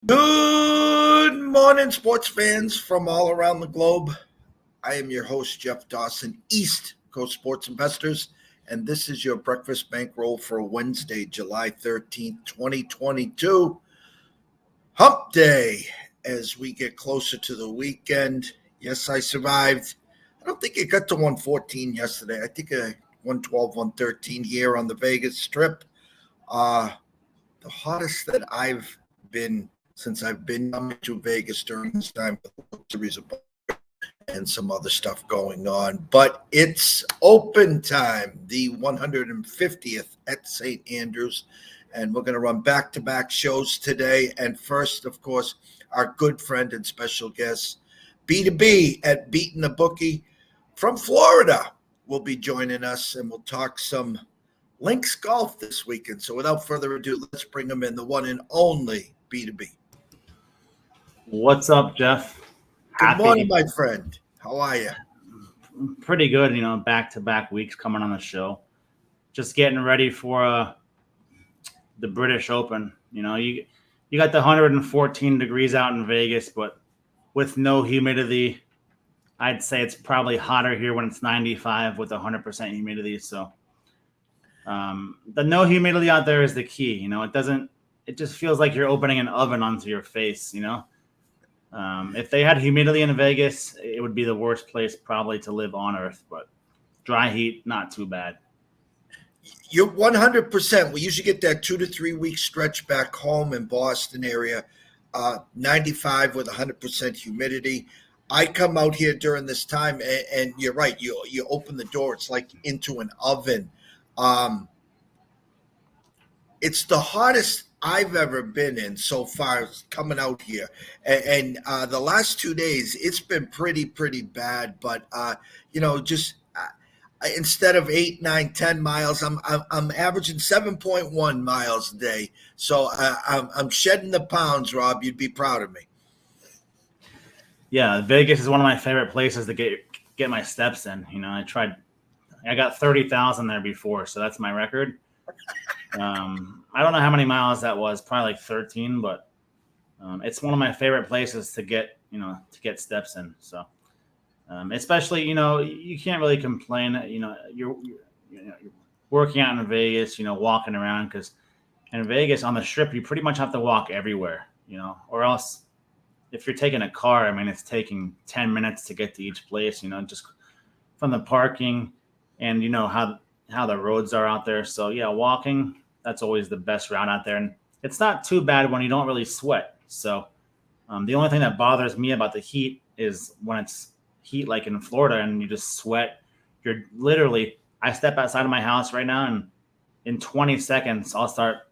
Good morning, sports fans from all around the globe. I am your host, Jeff Dawson, East Coast Sports Investors, and this is your breakfast bankroll for Wednesday, July 13th, 2022. Hump Day as we get closer to the weekend. Yes, I survived. I don't think it got to 114 yesterday. I think 112, 113 here on the Vegas Strip. The hottest that I've been since I've been to Vegas during this time with the series of and some other stuff going on. But it's open time, the 150th at St. Andrews, and we're going to run back-to-back shows today. And first, of course, our good friend and special guest, B2B at Beating the Bookie from Florida, will be joining us, and we'll talk some Links golf this weekend. So without further ado, let's bring him in, the one and only B2B. What's up, Jeff? Good morning, my friend. How are you? Pretty good, back-to-back weeks coming on the show. Just getting ready for the British Open. You got the 114 degrees out in Vegas, but with no humidity. I'd say it's probably hotter here when it's 95 with 100% humidity. So the no humidity out there is the key. It just feels like you're opening an oven onto your face, If they had humidity in Vegas, it would be the worst place probably to live on Earth, but dry heat, not too bad. You're 100%. We usually get that 2 to 3 week stretch back home in Boston area, 95 with 100% humidity. I come out here during this time, and you're right. You open the door, it's like into an oven. It's the hottest I've ever been in so far coming out here. And the last 2 days, it's been pretty bad. But, instead of 8, 9, 10 miles, I'm averaging 7.1 miles a day. So I'm shedding the pounds, Rob. You'd be proud of me. Yeah, Vegas is one of my favorite places to get my steps in. I got 30,000 there before, so that's my record. I don't know how many miles that was, probably like 13, but it's one of my favorite places to get steps in. So especially, you can't really complain. You're working out in Vegas, walking around, because in Vegas on the Strip, you pretty much have to walk everywhere, or else if you're taking a car, it's taking 10 minutes to get to each place, just from the parking and how the roads are out there. So yeah, walking, that's always the best route out there. And it's not too bad when you don't really sweat. So the only thing that bothers me about the heat is when it's heat like in Florida and you just sweat. You're literally, I step outside of my house right now and in 20 seconds I'll start,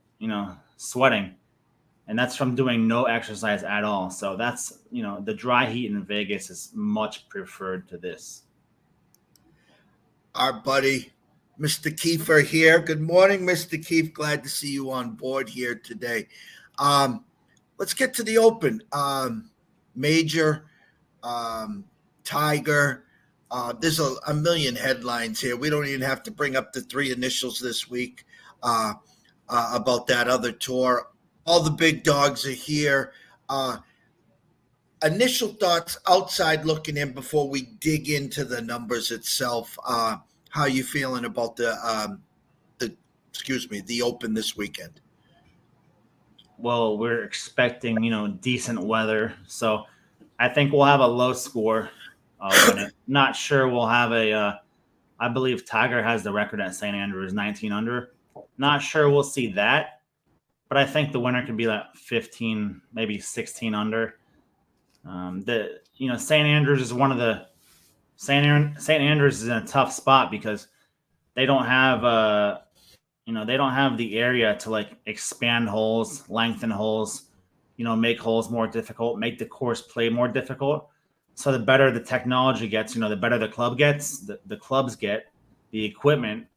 sweating. And that's from doing no exercise at all. So that's, the dry heat in Vegas is much preferred to this. Our buddy, Mr. Kiefer here. Good morning, Mr. Keefe. Glad to see you on board here today. Let's get to the Open. Major, Tiger. There's a million headlines here. We don't even have to bring up the three initials this week about that other tour. All the big dogs are here. Initial thoughts outside looking in before we dig into the numbers itself. How you feeling about the Open this weekend? Well, we're expecting, decent weather. So I think we'll have a low score. I'll win it. Not sure we'll have I believe Tiger has the record at St. Andrews, 19 under. Not sure we'll see that, but I think the winner could be like 15, maybe 16 under. St. Andrews is one of the St. Andrews is in a tough spot because they don't have they don't have the area to like expand holes, lengthen holes, make holes more difficult, make the course play more difficult. So the better the technology gets, the better the club gets, the clubs get, the equipment.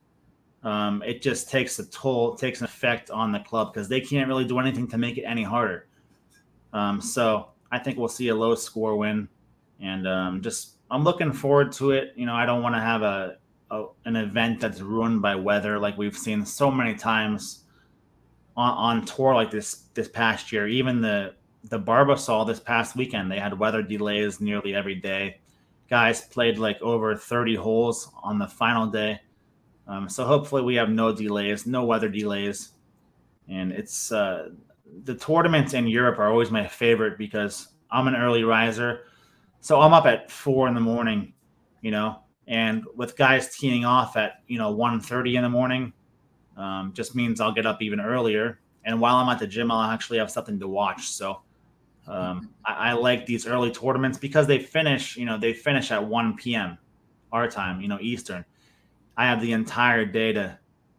It just takes a toll, takes an effect on the club because they can't really do anything to make it any harder. So I think we'll see a low score win, and I'm looking forward to it. I don't want to have an event that's ruined by weather like we've seen so many times on tour like this past year. Even the Barbasol this past weekend, they had weather delays nearly every day. Guys played like over 30 holes on the final day. So hopefully we have no delays, no weather delays. And it's the tournaments in Europe are always my favorite because I'm an early riser. So I'm up at 4 in the morning, and with guys teeing off at 1:30 in the morning, just means I'll get up even earlier. And while I'm at the gym, I'll actually have something to watch. So I like these early tournaments because they finish at 1 p.m. our time, Eastern. I have the entire day to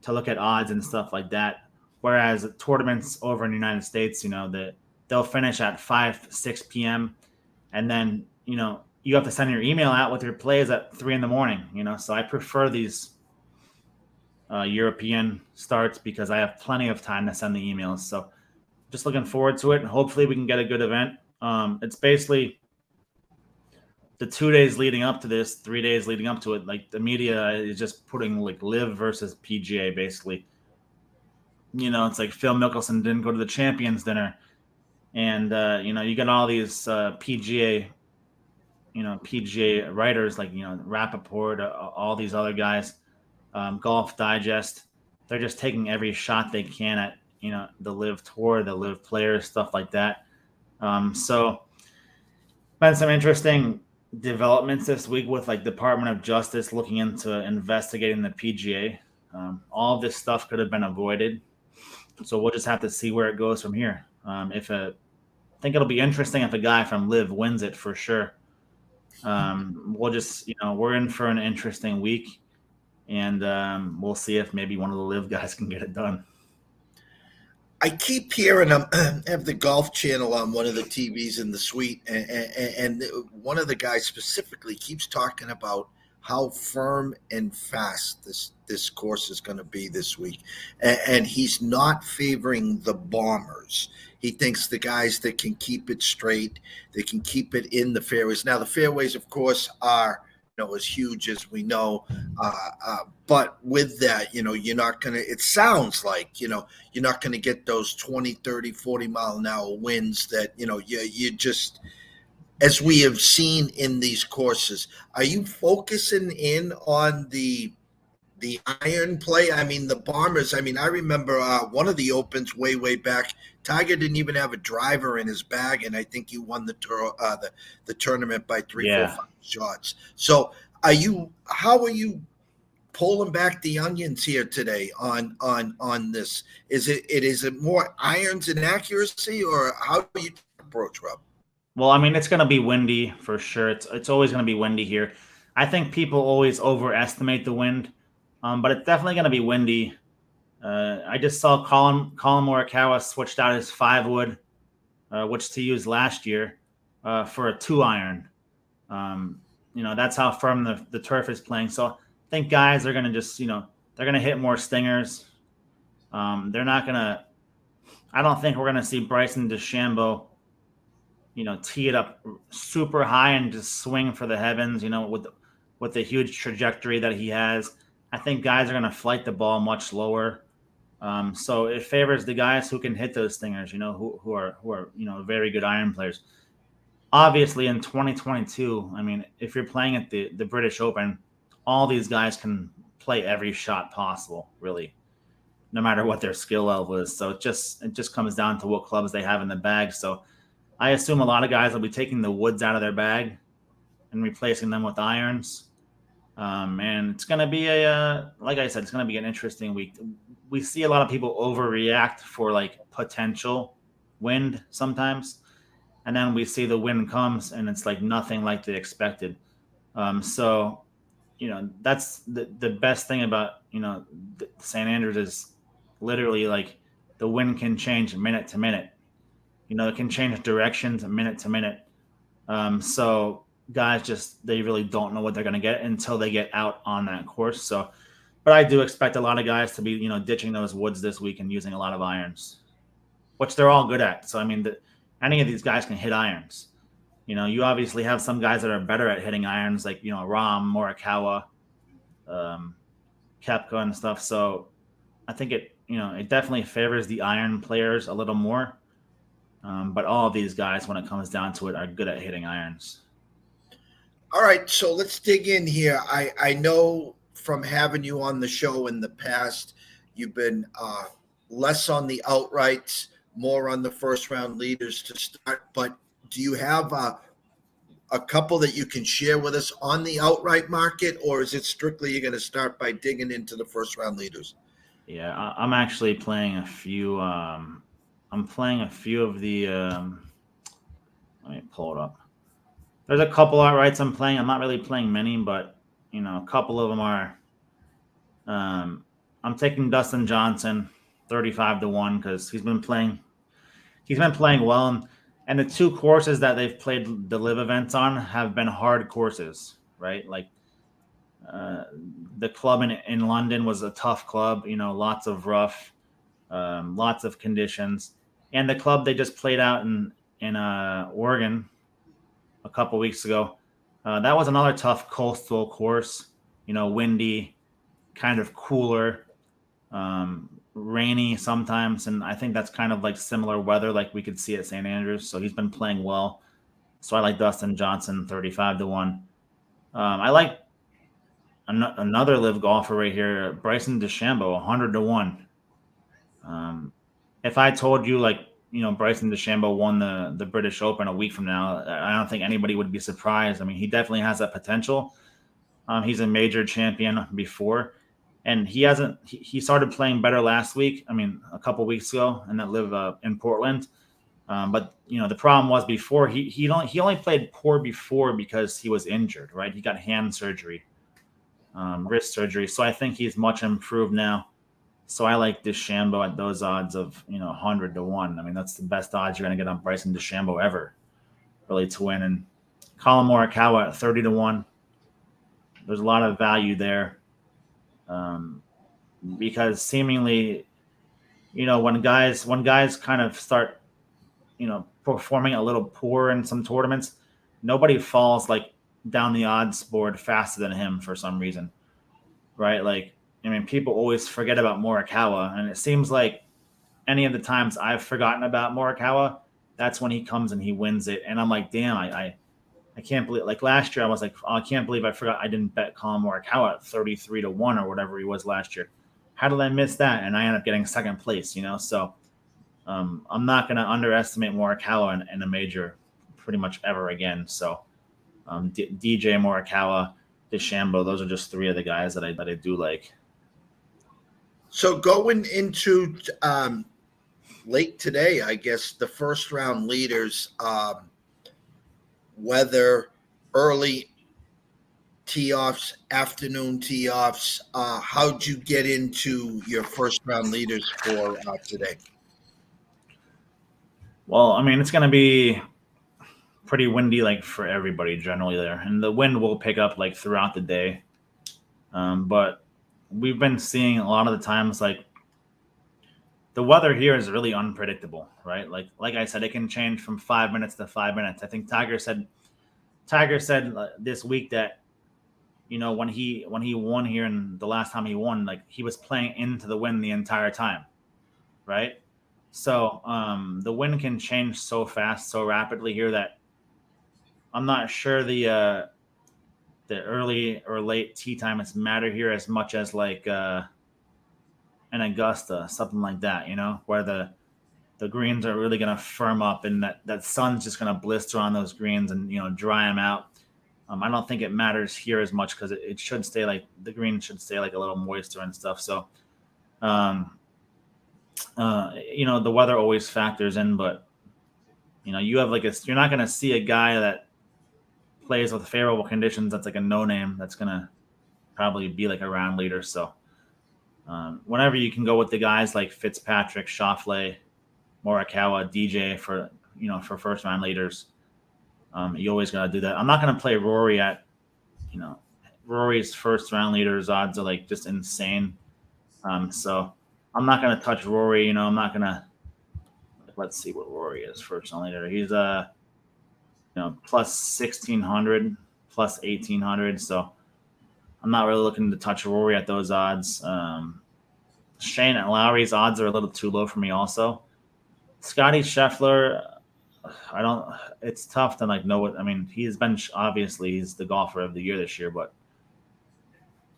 look at odds and stuff like that. Whereas tournaments over in the United States, that they'll finish at 5, 6 p.m. And then, you have to send your email out with your plays at 3 in the morning, So I prefer these European starts because I have plenty of time to send the emails. So just looking forward to it. And hopefully we can get a good event. It's basically the 2 days leading up to this, 3 days leading up to it. Like the media is just putting like Live versus PGA basically. It's like Phil Mickelson didn't go to the Champions Dinner. And, you got all these PGA writers like, Rappaport, all these other guys, Golf Digest. They're just taking every shot they can at, the Live Tour, the Live players, stuff like that. So been some interesting developments this week with like Department of Justice looking into investigating the PGA. All of this stuff could have been avoided. So we'll just have to see where it goes from here. I think it'll be interesting if a guy from Live wins it for sure. We'll just, we're in for an interesting week, and we'll see if maybe one of the Live guys can get it done. I keep hearing have the Golf Channel on one of the TVs in the suite, and one of the guys specifically keeps talking about how firm and fast this course is going to be this week, and he's not favoring the bombers. He thinks the guys that can keep it straight, they can keep it in the fairways. Now the fairways, of course, are as huge as we know, but with that, you're not going to, it sounds like, you're not going to get those 20, 30, 40 mile an hour winds that, you just, as we have seen in these courses. Are you focusing in on the iron play? I mean, the bombers, I remember one of the Opens way back, Tiger didn't even have a driver in his bag, and I think he won the tournament by 4, 5 shots. So how are you pulling back the onions here today on this? Is it more irons and accuracy, or how do you approach, Rob? Well, it's going to be windy for sure. It's always going to be windy here. I think people always overestimate the wind, but it's definitely going to be windy. I just saw Colin Morikawa switched out his 5-wood, which to use last year, for a 2-iron. That's how firm the turf is playing. So I think guys are going to just, they're going to hit more stingers. They're not going to – I don't think we're going to see Bryson DeChambeau, tee it up super high and just swing for the heavens, with the huge trajectory that he has. I think guys are going to flight the ball much lower. So it favors the guys who can hit those stingers, who are very good iron players. obviously in 2022, I mean, if you're playing at the British Open, all these guys can play every shot possible, really, no matter what their skill level is. So it just comes down to what clubs they have in the bag. So I assume a lot of guys will be taking the woods out of their bag and replacing them with irons. And it's going to be like I said, it's going to be an interesting week. We see a lot of people overreact for like potential wind sometimes, and then we see the wind comes and it's like nothing like they expected. So that's the best thing about St. Andrews is literally like the wind can change minute to minute. It can change directions minute to minute. So guys just they really don't know what they're going to get until they get out on that course. So, but I do expect a lot of guys to be ditching those woods this week and using a lot of irons, which they're all good at. So I mean, any of these guys can hit irons. You obviously have some guys that are better at hitting irons, like Ram, Morikawa, um, Kepka, and stuff. So I think it definitely favors the iron players a little more. But all of these guys, when it comes down to it, are good at hitting irons. All right, so let's dig in here. I know from having you on the show in the past, you've been less on the outrights, more on the first round leaders to start. But do you have a couple that you can share with us on the outright market, or is it strictly you're going to start by digging into the first round leaders? Yeah, I'm actually playing a few. I'm playing a few of the. Let me pull it up. There's a couple outrights I'm playing. I'm not really playing many, but a couple of them are. Um, I'm taking Dustin Johnson, 35-1, because he's been playing. He's been playing well, and the two courses that they've played the live events on have been hard courses, right? Like uh, the club in London was a tough club. Lots of rough, lots of conditions, and the club they just played out in Oregon a couple weeks ago. That was another tough coastal course. Windy, kind of cooler, rainy sometimes, and I think that's kind of like similar weather like we could see at St. Andrews. So he's been playing well. So I like Dustin Johnson 35-1. I like another live golfer right here, Bryson DeChambeau 100-1. If I told you like Bryson DeChambeau won the British Open a week from now, I don't think anybody would be surprised. I mean, he definitely has that potential. He's a major champion before, and he hasn't. He started playing better last week. I mean, a couple weeks ago, and that live in Portland. But the problem was before he only played poor before because he was injured. Right, he got hand surgery, wrist surgery. So I think he's much improved now. So I like DeChambeau at those odds of 100-1. I mean, that's the best odds you're going to get on Bryson DeChambeau ever, really, to win. And Colin Morikawa at 30-1. There's a lot of value there, because seemingly, when guys kind of start, performing a little poor in some tournaments, nobody falls like down the odds board faster than him for some reason, right? Like, I mean, people always forget about Morikawa, and it seems like any of the times I've forgotten about Morikawa, that's when he comes and he wins it, and I'm like, damn, I can't believe. Like last year, I was like, oh, I can't believe I forgot I didn't bet Colin Morikawa at 33-1 or whatever he was last year. How did I miss that? And I ended up getting second place, So I'm not going to underestimate Morikawa in a major pretty much ever again. So DJ Morikawa, DeChambeau, those are just three of the guys that I do like. So going into late today, I guess the first round leaders, whether early tee offs, afternoon tee offs, how'd you get into your first round leaders for today? Well, I mean, it's going to be pretty windy, like for everybody generally there, and the wind will pick up like throughout the day. But we've been seeing a lot of the times like the weather here is really unpredictable, right? Like I said, it can change from 5 minutes to 5 minutes. I think Tiger said this week that when he won here and the last time he won, like he was playing into the wind the entire time, right? So the wind can change so fast, so rapidly here that I'm not sure the early or late tee times matter here as much as like an Augusta, something like that, where the greens are really going to firm up and that sun's just going to blister on those greens and dry them out. I don't think it matters here as much because it should stay like the green should stay like a little moister and stuff. So, um, the weather always factors in, but you have like you're not going to see a guy that plays with favorable conditions that's like a no name that's going to probably be like a round leader. So, whenever you can go with the guys like Fitzpatrick, Schauffele, Morikawa, DJ for first round leaders, you always got to do that. I'm not going to play Rory at Rory's first round leaders odds are like just insane. So I'm not going to touch Rory. I'm not going to. Let's see what Rory is first round leader. He's plus 1600, plus 1800. So I'm not really looking to touch Rory at those odds. Shane and Lowry's odds are a little too low for me also. Scotty Scheffler, I don't. It's tough to like know what. I mean, he's been obviously he's the golfer of the year this year, but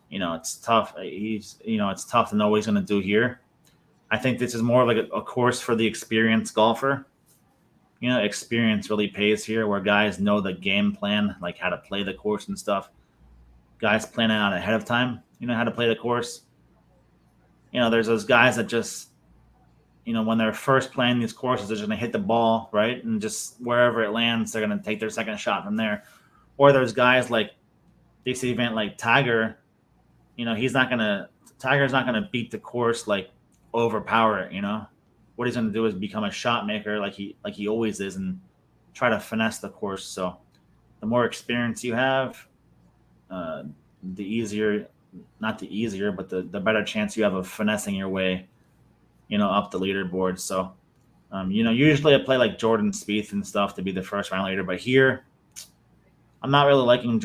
it's tough. It's tough to know what he's going to do here. I think this is more of like a course for the experienced golfer. Experience really pays here, where guys know the game plan, like how to play the course and stuff. Guys planning out ahead of time, how to play the course. There's those guys that just when they're first playing these courses, they're just going to hit the ball, right? And just wherever it lands, they're going to take their second shot from there. Or there's guys like this event like Tiger, Tiger's not going to beat the course, like overpower it, What he's going to do is become a shot maker like he always is and try to finesse the course. So the more experience you have, the easier, not the easier, but the better chance you have of finessing your way up the leaderboard. So, usually I play like Jordan Spieth and stuff to be the first round leader, but here I'm not really liking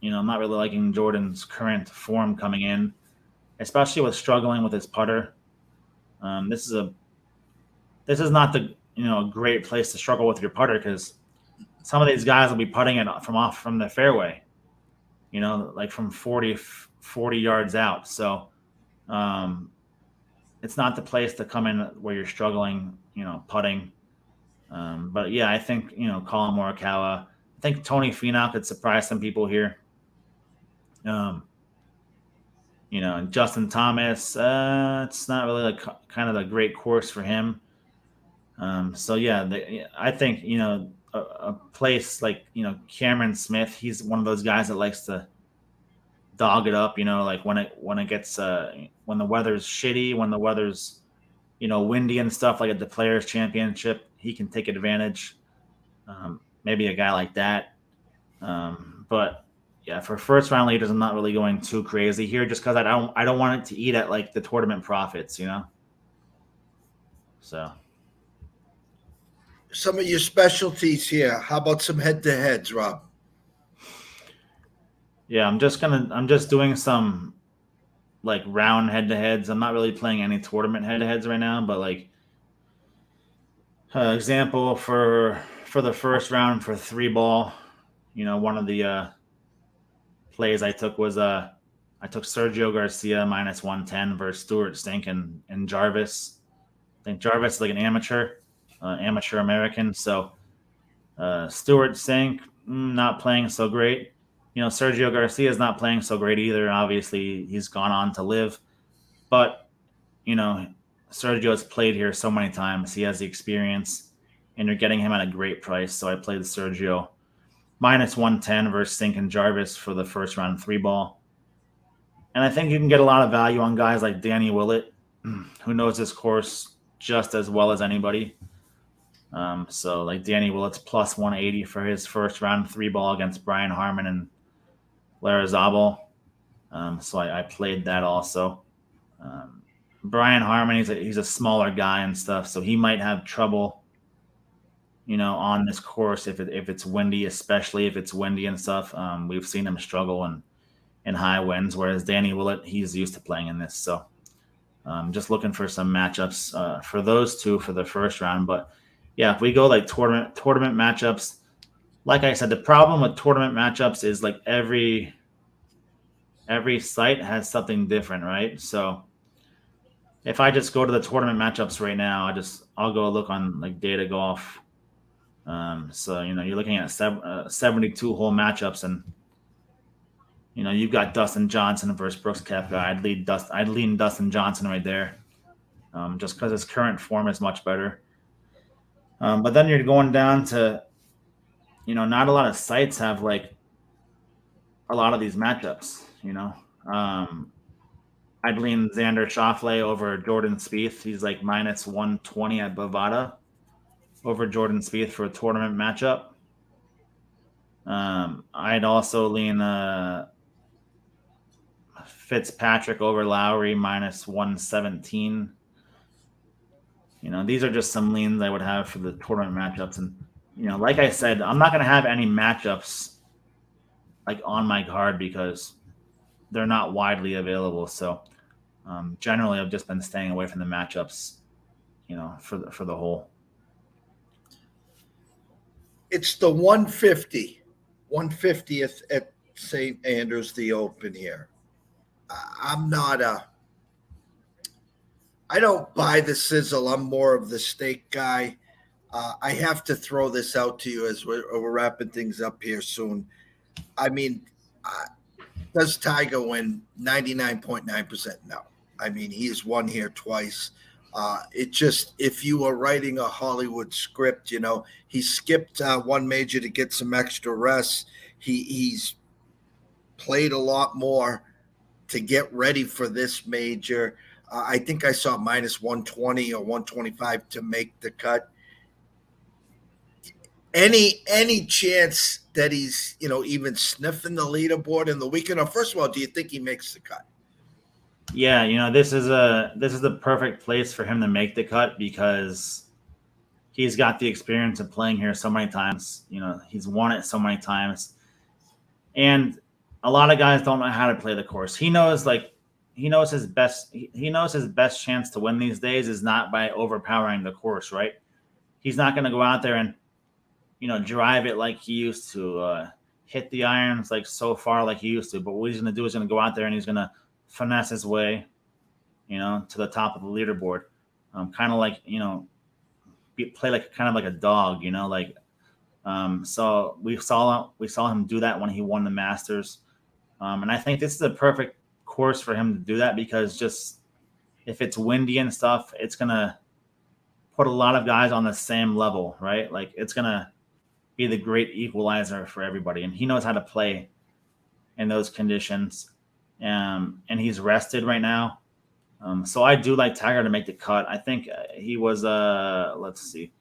I'm not really liking Jordan's current form coming in, especially with struggling with his putter. This is not the a great place to struggle with your putter because some of these guys will be putting it from the fairway, like from 40 yards out. So it's not the place to come in where you're struggling, putting. But yeah, I think, Colin Morikawa, I think Tony Finau could surprise some people here. And Justin Thomas, it's not really like kind of a great course for him. So yeah, I think, a place like, Cameron Smith, he's one of those guys that likes to dog it up, like when it gets when the weather's shitty, when the weather's windy and stuff, like at the Players Championship, he can take advantage. Maybe a guy like that. But yeah, for first round leaders, I'm not really going too crazy here, just because I don't want it to eat at like the tournament profits, So some of your specialties here. How about some head-to-heads, Rob? Yeah, I'm just doing some like round head-to-heads. I'm not really playing any tournament head-to-heads right now, but like example for the first round for 3-ball, one of the plays I took was I took Sergio Garcia minus 110 versus Stuart Stink and Jarvis. I think Jarvis is like an amateur American. So Stuart Stink not playing so great. Sergio Garcia is not playing so great either. Obviously, he's gone on to live. But, Sergio has played here so many times. He has the experience, and you're getting him at a great price. So I played Sergio minus 110 versus Stink and Jarvis for the first round 3-ball. And I think you can get a lot of value on guys like Danny Willett, who knows this course just as well as anybody. So like Danny Willett's plus 180 for his first round 3-ball against Brian Harman and Larrazabal. So I played that also. Brian Harman, he's a smaller guy and stuff, so he might have trouble, on this course if it's windy, especially if it's windy and stuff. We've seen him struggle in high winds, whereas Danny Willett, he's used to playing in this. So just looking for some matchups for those two for the first round. But Yeah, if we go like tournament matchups, like I said, the problem with tournament matchups is like every site has something different, right? So if I just go to the tournament matchups right now, I'll go look on like Data Golf. So you're looking at 72 hole matchups, and you've got Dustin Johnson versus Brooks Koepka. I'd lean Dustin Johnson right there, just because his current form is much better. But then you're going down to not a lot of sites have like a lot of these matchups. Um, I'd lean Xander Schauffele over Jordan Spieth. He's like minus 120 at Bovada over Jordan Spieth for a tournament matchup. I'd also lean Fitzpatrick over Lowry minus 117. These are just some leans I would have for the tournament matchups. And, like I said, I'm not going to have any matchups like on my card because they're not widely available. So generally, I've just been staying away from the matchups, for the whole. It's the 150th at St. Andrews, the Open here. I'm not I don't buy the sizzle. I'm more of the steak guy. I have to throw this out to you as we're wrapping things up here soon. I mean, does Tiger win 99.9%? No. I mean, he's won here twice. It just, if you were writing a Hollywood script, he skipped one major to get some extra rest. He's played a lot more to get ready for this major. I think I saw minus 120 or 125 to make the cut. Any chance that he's even sniffing the leaderboard in the weekend? Or first of all, do you think he makes the cut? Yeah, this is the perfect place for him to make the cut because he's got the experience of playing here so many times. He's won it so many times, and a lot of guys don't know how to play the course. He knows his best. He knows his best chance to win these days is not by overpowering the course, right? He's not going to go out there and drive it like he used to, hit the irons like so far like he used to. But what he's going to do is going to go out there and he's going to finesse his way, to the top of the leaderboard. Kind of like play like kind of like a dog, like. So we saw him do that when he won the Masters, and I think this is a perfect course for him to do that because just if it's windy and stuff, it's gonna put a lot of guys on the same level, right? Like it's gonna be the great equalizer for everybody, and he knows how to play in those conditions. And he's rested right now, so I do like Tiger to make the cut. I think he was let's see,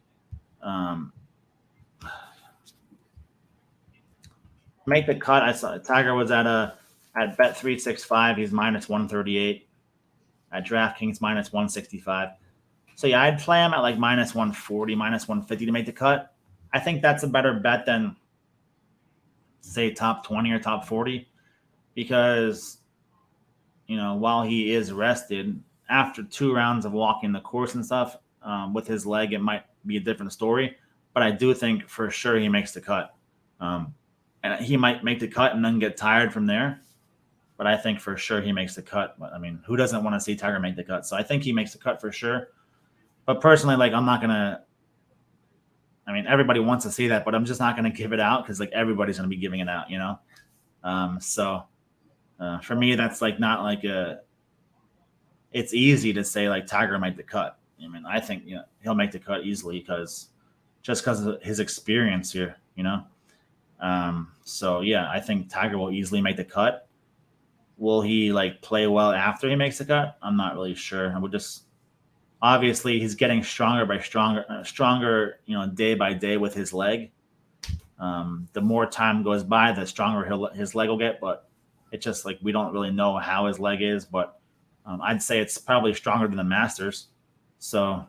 make the cut. I saw Tiger was at Bet365. He's minus 138 at DraftKings minus 165. So yeah, I'd play him at like minus 140, minus 150 to make the cut. I think that's a better bet than say top 20 or top 40 because while he is rested after 2 rounds of walking the course and stuff, with his leg, it might be a different story. But I do think for sure he makes the cut. And he might make the cut and then get tired from there. But I think for sure he makes the cut. I mean, who doesn't want to see Tiger make the cut? So I think he makes the cut for sure. But personally, like I'm not going to – I mean, everybody wants to see that, but I'm just not going to give it out because like everybody's going to be giving it out, So for me, that's like not like it's easy to say like Tiger make the cut. I mean, I think he'll make the cut easily because of his experience here, So yeah, I think Tiger will easily make the cut. Will he like play well after he makes the cut? I'm not really sure. I would just obviously he's getting stronger, day by day with his leg. The more time goes by, the stronger his leg will get. But it's just like we don't really know how his leg is. But I'd say it's probably stronger than the Masters. So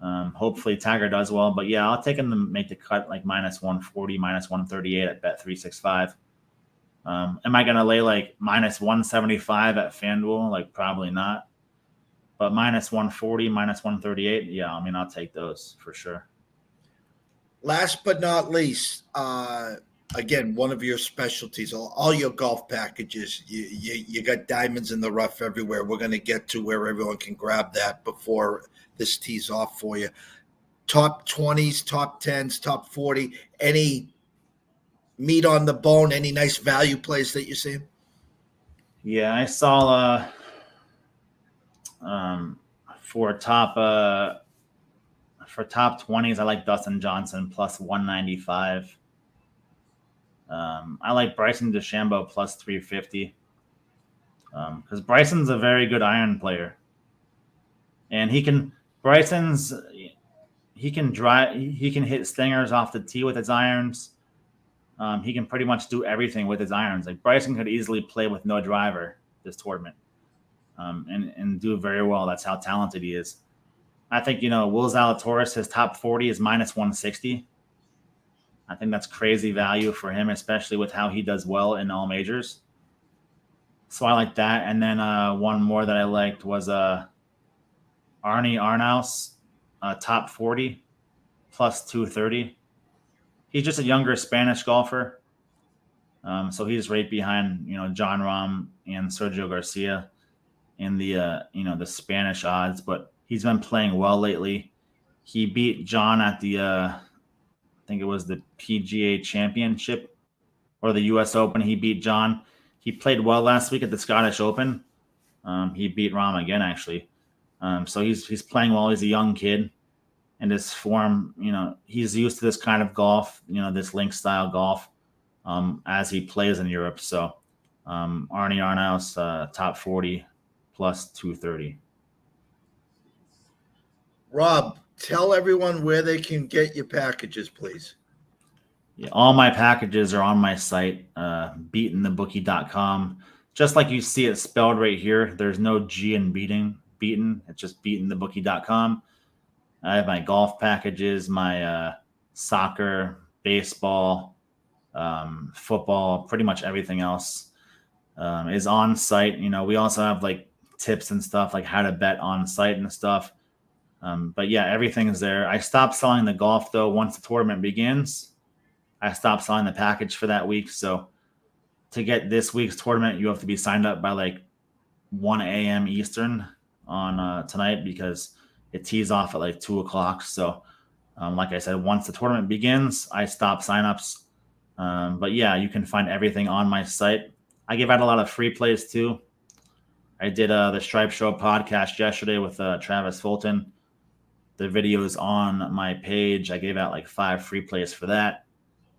hopefully Tiger does well. But yeah, I'll take him to make the cut like minus 140, minus 138 at Bet365. Am I going to lay like minus 175 at FanDuel? Like probably not. But minus 140, minus 138, yeah, I mean, I'll take those for sure. Last but not least, again, one of your specialties, all your golf packages, you got diamonds in the rough everywhere. We're going to get to where everyone can grab that before this tees off for you. Top 20s, top 10s, top 40, any meat on the bone, any nice value plays that you see? Yeah, I saw um, for top 20s, I like Dustin Johnson plus 195. I like Bryson DeChambeau plus 350 because Bryson's a very good iron player, and he can hit stingers off the tee with his irons. He can pretty much do everything with his irons. Like Bryson could easily play with no driver this tournament, and do very well. That's how talented he is. I think Will Zalatoris, his top 40 is minus 160. I think that's crazy value for him, especially with how he does well in all majors. So I like that. And then one more that I liked was Arnie Arnaus, top 40 plus 230. He's just a younger Spanish golfer. So he's right behind, John Rahm and Sergio Garcia in the Spanish odds, but he's been playing well lately. He beat John at the, I think it was the PGA Championship or the U.S. Open. He beat John. He played well last week at the Scottish Open. He beat Rahm again, actually. So he's playing well. He's a young kid. And his form, he's used to this kind of golf, this link style golf as he plays in Europe. So Arnie Arnaus, top 40 plus 230. Rob, tell everyone where they can get your packages, please. Yeah, all my packages are on my site, beatenthebookie.com. Just like you see it spelled right here, there's no G in beaten. It's just beatenthebookie.com. I have my golf packages, my soccer, baseball, football, pretty much everything else is on site. We also have like tips and stuff, like how to bet on site and stuff. But yeah, everything's there. I stopped selling the golf though once the tournament begins. I stopped selling the package for that week. So to get this week's tournament, you have to be signed up by like 1 a.m. Eastern on tonight because it tees off at like 2 o'clock. So like I said, once the tournament begins, I stop signups. But yeah, you can find everything on my site. I give out a lot of free plays too. I did the Stripe Show podcast yesterday with Travis Fulton. The video is on my page. I gave out like 5 free plays for that.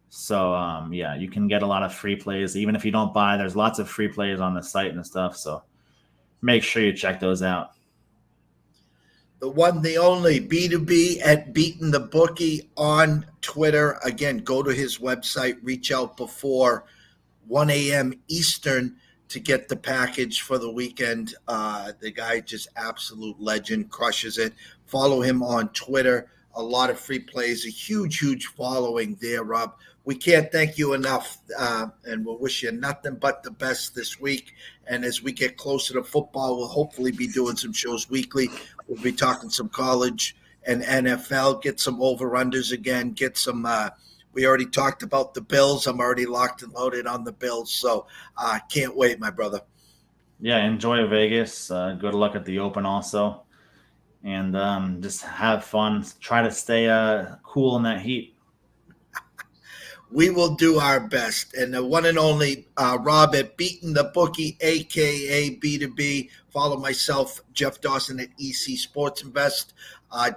So yeah, you can get a lot of free plays. Even if you don't buy, there's lots of free plays on the site and stuff. So make sure you check those out. The one, the only, B2B at Beaten the Bookie on Twitter. Again, go to his website, reach out before 1 a.m. Eastern to get the package for the weekend. The guy just absolute legend, crushes it. Follow him on Twitter. A lot of free plays, a huge following there, Rob. We can't thank you enough, and we'll wish you nothing but the best this week. And as we get closer to football, we'll hopefully be doing some shows weekly. We'll be talking some college and NFL, get some over-unders again, get some we already talked about the Bills. I'm already locked and loaded on the Bills, so can't wait, my brother. Yeah, enjoy Vegas. Good luck at the Open also. And just have fun. Try to stay cool in that heat. We will do our best. And the one and only Rob at Beaten the Bookie, a.k.a. B2B. Follow myself, Jeff Dawson, at EC Sports Invest.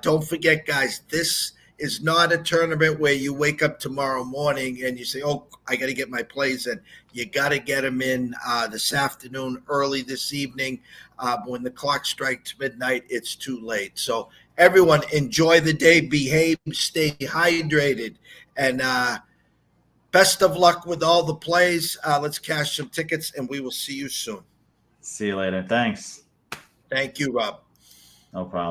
Don't forget, guys, this is not a tournament where you wake up tomorrow morning and you say, oh, I got to get my plays in. You got to get them in this afternoon, early this evening. When the clock strikes midnight, it's too late. So everyone, enjoy the day, behave, stay hydrated, and best of luck with all the plays. Let's cash some tickets, and we will see you soon. See you later. Thanks. Thank you, Rob. No problem.